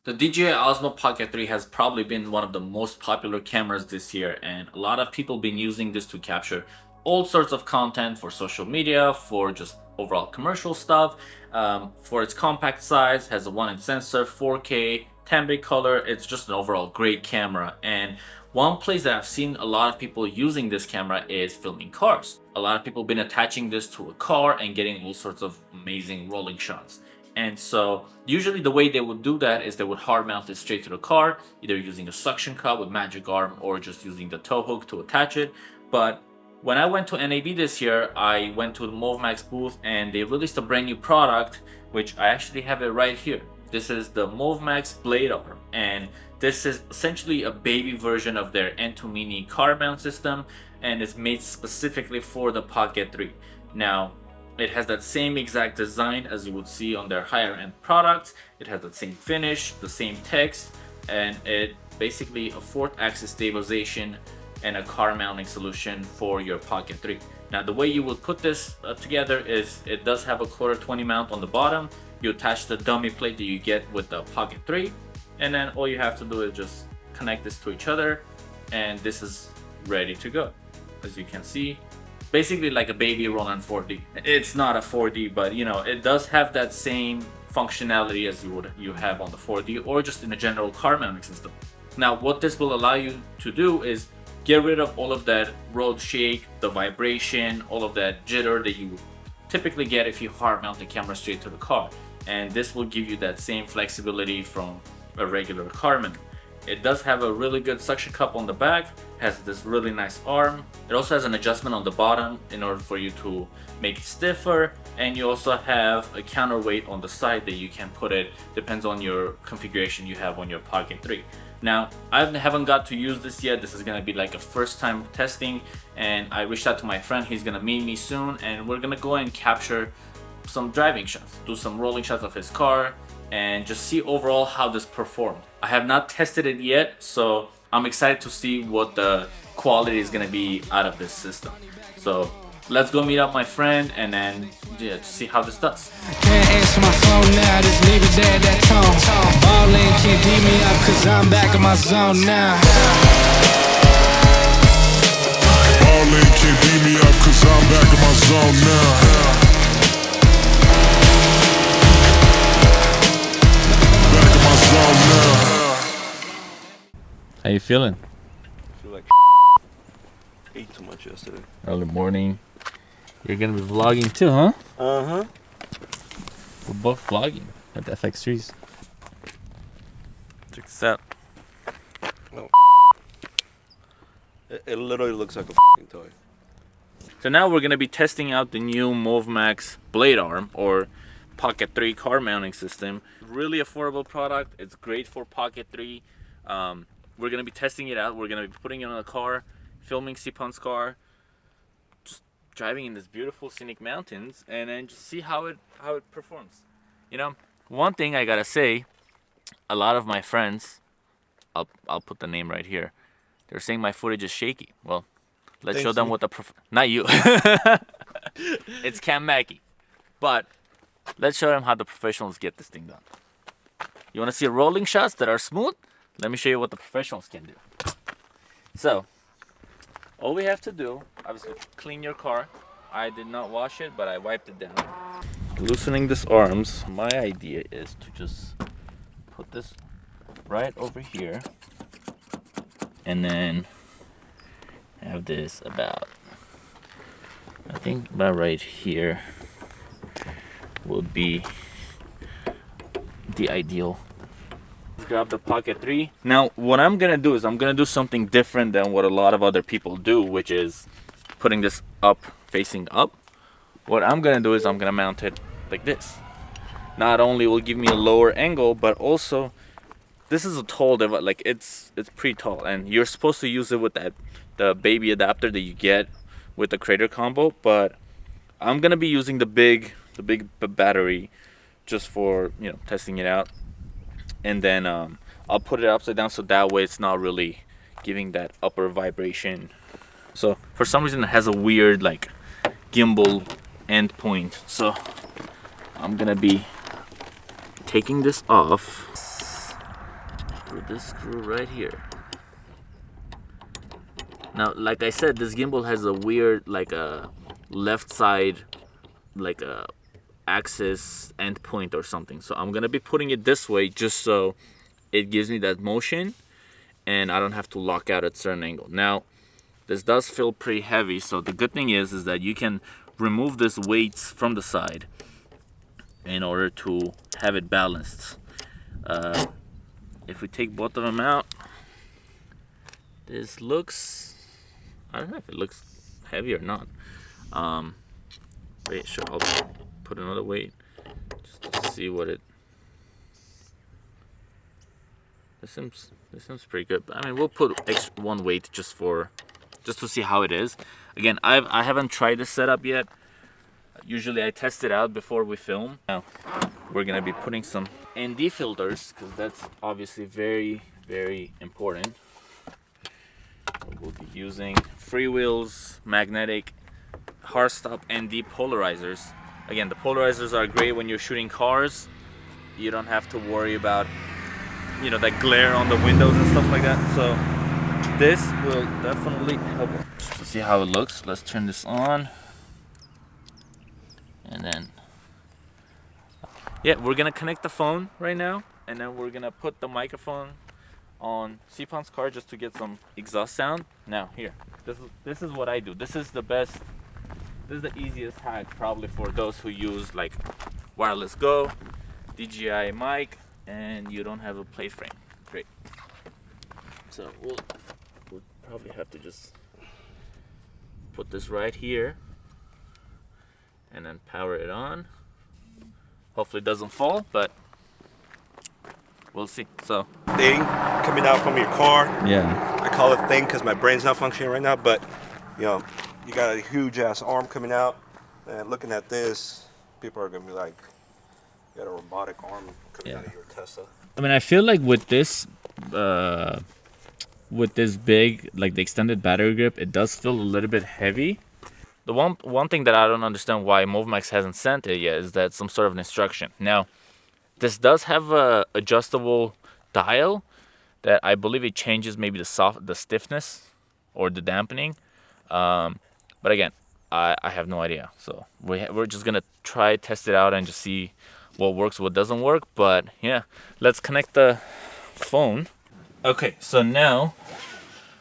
The DJI Osmo Pocket 3 has probably been one of the most popular cameras this year, and a lot of people been using this to capture all sorts of content for social media, for just overall commercial stuff. For its compact size, has a 1-inch sensor, 4K, 10-bit color. It's just an overall great camera. And one place that I've seen a lot of people using this camera is filming cars. A lot of people been attaching this to a car and getting all sorts of amazing rolling shots. And so usually the way they would do that is they would hard mount it straight to the car, either using a suction cup with magic arm or just using the tow hook to attach it. But when I went to NAB this year, I went to the MovMax booth and they released a brand new product, which I actually have it right here. This is the MovMax Blade Arm, and this is essentially a baby version of their N2 Mini car mount system, and it's made specifically for the Pocket 3. Now, it has that same exact design as you would see on their higher end products. It has the same finish, the same text, and it basically a fourth axis stabilization and a car mounting solution for your Pocket 3. Now the way you would put this together is it does have a quarter 20 mount on the bottom. You attach the dummy plate that you get with the Pocket 3, and then all you have to do is just connect this to each other, and this is ready to go. As you can see, basically like a baby Ronin 4D. It's not a 4D, but you know, it does have that same functionality as you have on the 4D or just in a general car mounting system. Now what this will allow you to do is get rid of all of that road shake, the vibration, all of that jitter that you typically get if you hard mount the camera straight to the car. And this will give you that same flexibility from a regular car mount. It does have a really good suction cup on the back, has this really nice arm. It also has an adjustment on the bottom in order for you to make it stiffer, and you also have a counterweight on the side that you can put it, depends on your configuration you have on your Pocket 3. Now, I haven't got to use this yet. This is gonna be like a first time testing, and I reached out to my friend. He's gonna meet me soon, and we're gonna go and capture some driving shots, do some rolling shots of his car, and just see overall how this performed. I have not tested it yet, so I'm excited to see what the quality is gonna be out of this system. So let's go meet up my friend and then to see how this does. Can't answer my phone now, just leave it there, that tone. Ballin', can't beat me up, cause I'm back in my zone now. Ballin', can't beat me up, cause I'm back in my zone now. How you feeling? I feel like ate too much yesterday. Early morning. You're gonna be vlogging too, huh? Uh-huh. We're both vlogging at the FX3s. Check this out. No. It literally looks like a toy. So now we're gonna be testing out the new MovMax Blade Arm or Pocket 3 car mounting system. Really affordable product. It's great for Pocket 3. We're gonna be testing it out. We're gonna be putting it on a car, filming Sepan's car, just driving in this beautiful scenic mountains, and then just see how it performs. You know, one thing I gotta say, a lot of my friends, I'll put the name right here. They're saying my footage is shaky. Well, let's show them what the not you. It's Cam Mackey, but let's show them how the professionals get this thing done. You want to see rolling shots that are smooth? Let me show you what the professionals can do. So, all we have to do, obviously, clean your car. I did not wash it, but I wiped it down. Loosening this arms, my idea is to just put this right over here and then have this about, I think about right here would be the ideal. Grab the Pocket 3. Now what I'm gonna do is I'm gonna do something different than what a lot of other people do, which is putting this up, facing up. What I'm gonna do is I'm gonna mount it like this. Not only will give me a lower angle, but also this is a tall device, like it's pretty tall, and you're supposed to use it with the baby adapter that you get with the Crater combo, but I'm gonna be using the big battery just for, you know, testing it out. And then I'll put it upside down so that way it's not really giving that upper vibration. So for some reason it has a weird like gimbal end point, so I'm gonna be taking this off through this screw right here. Now, like I said, this gimbal has a weird, like a left side, like a axis endpoint or something. So I'm gonna be putting it this way just so it gives me that motion and I don't have to lock out at a certain angle. Now, this does feel pretty heavy, so the good thing is that you can remove these weights from the side in order to have it balanced. If we take both of them out, this looks, I don't know if it looks heavy or not. Wait, sure, I'll put another weight just to see what it. This seems pretty good. I mean, we'll put extra one weight just to see how it is. Again, I haven't tried this setup yet. Usually I test it out before we film. Now we're gonna be putting some ND filters because that's obviously very, very important. We'll be using Freeway's magnetic hard stop ND polarizers. Again, the polarizers are great when you're shooting cars. You don't have to worry about, you know, that glare on the windows and stuff like that. So this will definitely help. Just to see how it looks, let's turn this on. And then, yeah, we're gonna connect the phone right now, and then we're gonna put the microphone on Sepan's car just to get some exhaust sound. Now here, this is what I do. This is the best. This is the easiest hack probably for those who use like wireless Go, DJI mic, and you don't have a plate frame. Great. So we'll probably have to just put this right here and then power it on. Hopefully it doesn't fall, but we'll see. So Thing coming out from your car. yeah, I call it thing because my brain's not functioning right now, but you know, you got a huge ass arm coming out, and looking at this, people are gonna be like, you got a robotic arm coming out of your Tesla. I mean, I feel like with this big, like the extended battery grip, it does feel a little bit heavy. The one thing that I don't understand why MovMax hasn't sent it yet is that some sort of an instruction. Now, this does have a adjustable dial that I believe it changes maybe the stiffness or the dampening. But again, I have no idea. So we're just gonna try test it out and just see what works, what doesn't work. But yeah, let's connect the phone. Okay, so now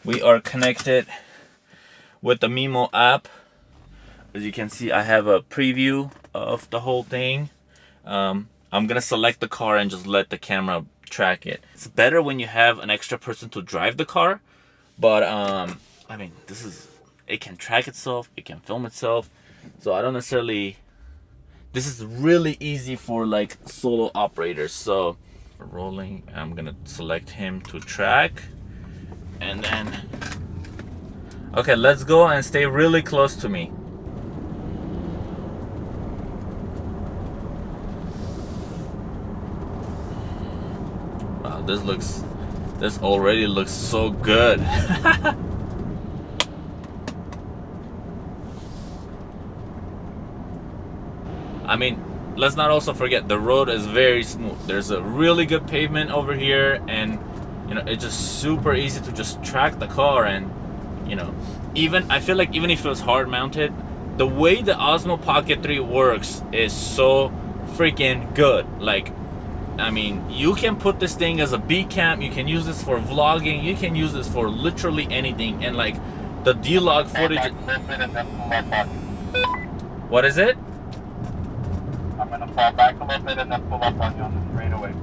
we are connected with the Mimo app. As you can see, I have a preview of the whole thing. I'm gonna select the car and just let the camera track it. It's better when you have an extra person to drive the car, but I mean, it can track itself, it can film itself, so I don't necessarily. This is really easy for like solo operators. So rolling, I'm gonna select him to track, and then okay, let's go and stay really close to me. Wow, this already looks so good. I mean, let's not also forget the road is very smooth. There's a really good pavement over here, and you know, it's just super easy to just track the car. And you know, I feel like even if it was hard mounted, the way the Osmo Pocket 3 works is so freaking good. Like, I mean, you can put this thing as a B cam, you can use this for vlogging, you can use this for literally anything, and like the D-Log footage. What is it? I'm gonna fall back a little bit and then pull up on you on the straightaway.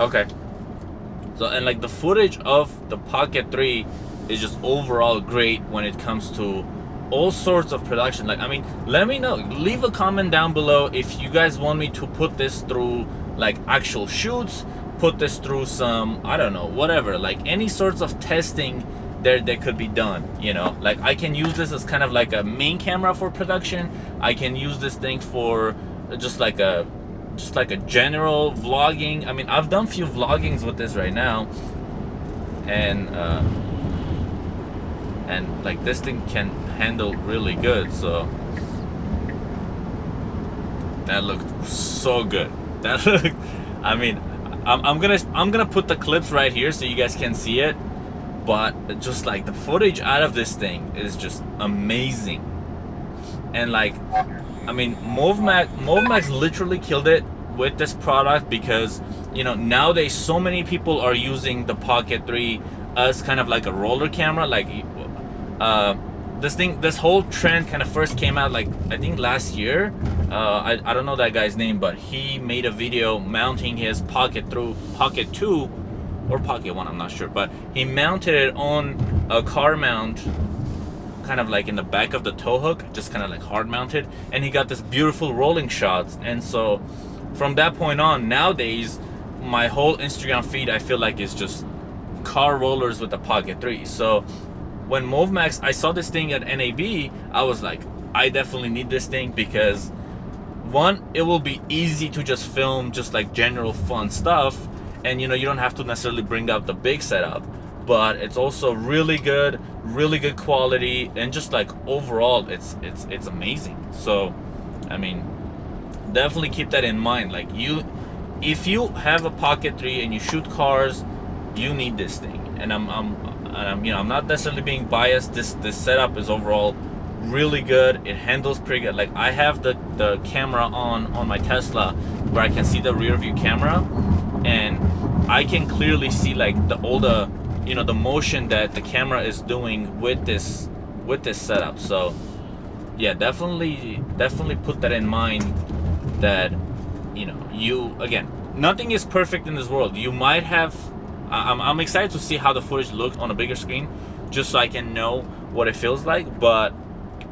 Okay. So, and like the footage of the Pocket 3 is just overall great when it comes to all sorts of production. Like, I mean, let me know, leave a comment down below if you guys want me to put this through like actual shoots, put this through some, I don't know, whatever, like any sorts of testing that could be done. You know, like I can use this as kind of like a main camera for production. I can use this thing for just like a general vlogging. I mean, I've done few vloggings with this right now, and like this thing can handle really good. So that looked so good. That looked, I mean, I'm gonna put the clips right here so you guys can see it. But just like the footage out of this thing is just amazing. And like, I mean, MovMax literally killed it with this product, because you know, nowadays so many people are using the Pocket 3 as kind of like a roller camera. Like this whole trend kind of first came out like I think last year. I don't know that guy's name, but he made a video mounting his Pocket 2 or Pocket 1, I'm not sure, but he mounted it on a car mount, kind of like in the back of the tow hook, just kind of like hard mounted, and he got this beautiful rolling shots. And so from that point on, nowadays my whole Instagram feed, I feel like, is just car rollers with the Pocket 3. So when MovMax, I saw this thing at NAB, I was like, I definitely need this thing, because one, it will be easy to just film just like general fun stuff, and you know, you don't have to necessarily bring out the big setup, but it's also really good quality, and just like overall it's amazing. So I mean, definitely keep that in mind. Like, if you have a Pocket 3 and you shoot cars, you need this thing. And I'm you know, I'm not necessarily being biased. This setup is overall really good. It handles pretty good. Like, I have the camera on my Tesla where I can see the rear view camera, and I can clearly see like all the you know, the motion that the camera is doing with this setup. So yeah, definitely put that in mind, that you know, again, nothing is perfect in this world. You might have I'm excited to see how the footage looks on a bigger screen, just so I can know what it feels like. But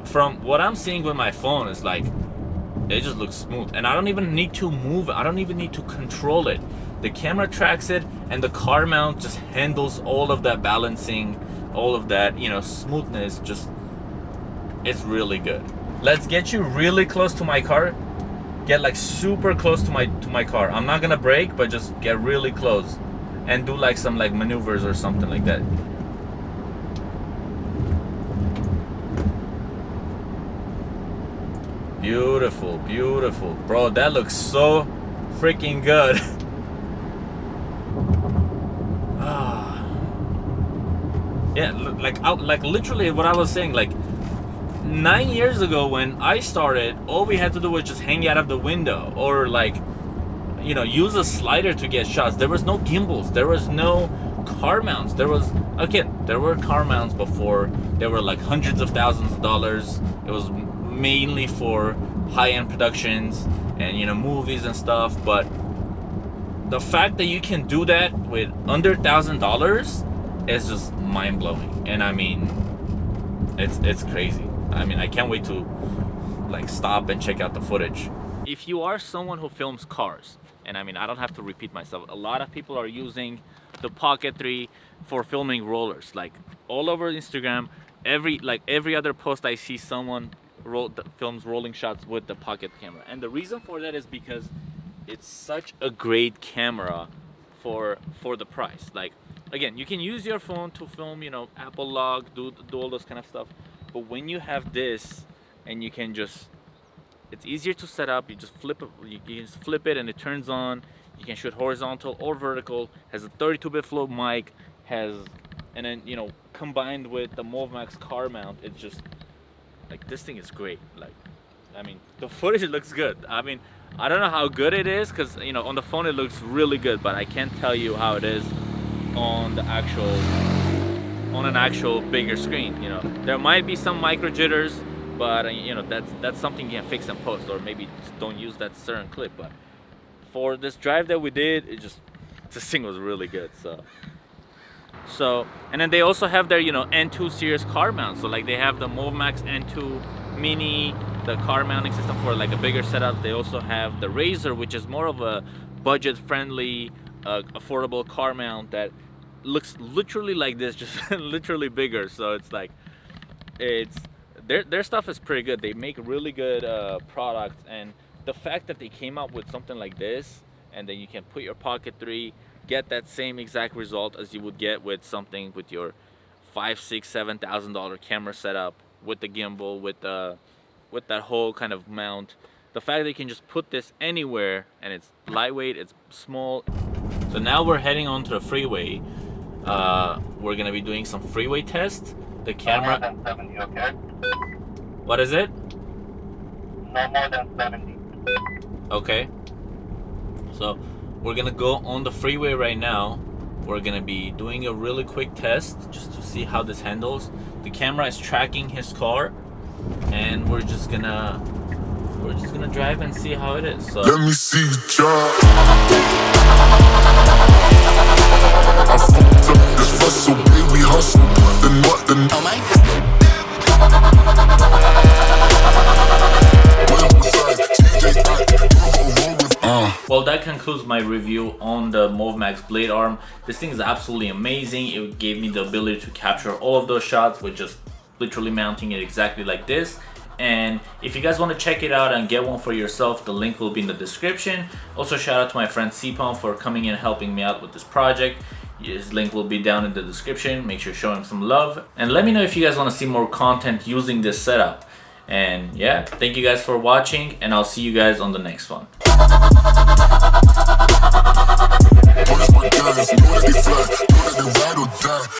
from what I'm seeing with my phone, is like, it just looks smooth, and I don't even need to move it. I don't even need to control it. The camera tracks it, and the car mount just handles all of that balancing, all of that, you know, smoothness. Just, it's really good. Let's get you really close to my car. Get like super close to my car. I'm not gonna brake, but just get really close and do like some like maneuvers or something like that. Beautiful, beautiful. Bro, that looks so freaking good. Yeah, like literally what I was saying, like 9 years ago when I started, all we had to do was just hang out of the window, or like, you know, use a slider to get shots. There was no gimbals, there was no car mounts. There were car mounts before. They were like hundreds of thousands of dollars. It was mainly for high-end productions and, you know, movies and stuff. But the fact that you can do that with under $1,000 is just mind-blowing. And I mean, it's crazy. I mean, I can't wait to like stop and check out the footage. If you are someone who films cars, and I mean, I don't have to repeat myself, a lot of people are using the Pocket 3 for filming rollers. Like, all over Instagram, every other post I see, someone films rolling shots with the Pocket camera. And the reason for that is because it's such a great camera for the price. Like, again, you can use your phone to film, you know, Apple log, do all those kind of stuff. But when you have this, and you can just, it's easier to set up. You just flip it. You just flip it, and it turns on. You can shoot horizontal or vertical. Has a 32-bit flow mic. And then, you know, combined with the MovMax car mount, it's just like, this thing is great. Like, I mean, the footage looks good. I mean, I don't know how good it is, because, you know, on the phone it looks really good, but I can't tell you how it is on an actual bigger screen. You know, there might be some micro jitters, but you know, that's something you can fix in post, or maybe just don't use that certain clip. But for this drive that we did, this thing was really good. So and then they also have their, you know, N2 series car mount. So like, they have the MovMax N2 Mini, the car mounting system for like a bigger setup. They also have the Razor, which is more of a budget-friendly, affordable car mount that looks literally like this, just literally bigger. So it's like, their stuff is pretty good. They make really good products, and the fact that they came up with something like this, and then you can put your Pocket 3, get that same exact result as you would get with something with your $5,000, $6,000, $7,000 camera setup, with the gimbal, with that whole kind of mount. The fact that you can just put this anywhere, and it's lightweight, it's small, So now we're heading onto the freeway. We're gonna be doing some freeway tests. The camera. No more than 70, okay? What is it? No more than 70. Okay. So we're gonna go on the freeway right now. We're gonna be doing a really quick test just to see how this handles. The camera is tracking his car, and we're just gonna drive and see how it is. So Let me see you try. I fucked up this hustle, baby hustle. Then what? Then oh my. Well, that concludes my review on the MovMax Blade Arm. This thing is absolutely amazing. It gave me the ability to capture all of those shots with just literally mounting it exactly like this. And if you guys want to check it out and get one for yourself, the link will be in the description. Also, shout out to my friend Sepan for coming in and helping me out with this project. His link will be down in the description. Make sure to show him some love. And let me know if you guys want to see more content using this setup. And yeah, thank you guys for watching, and I'll see you guys on the next one.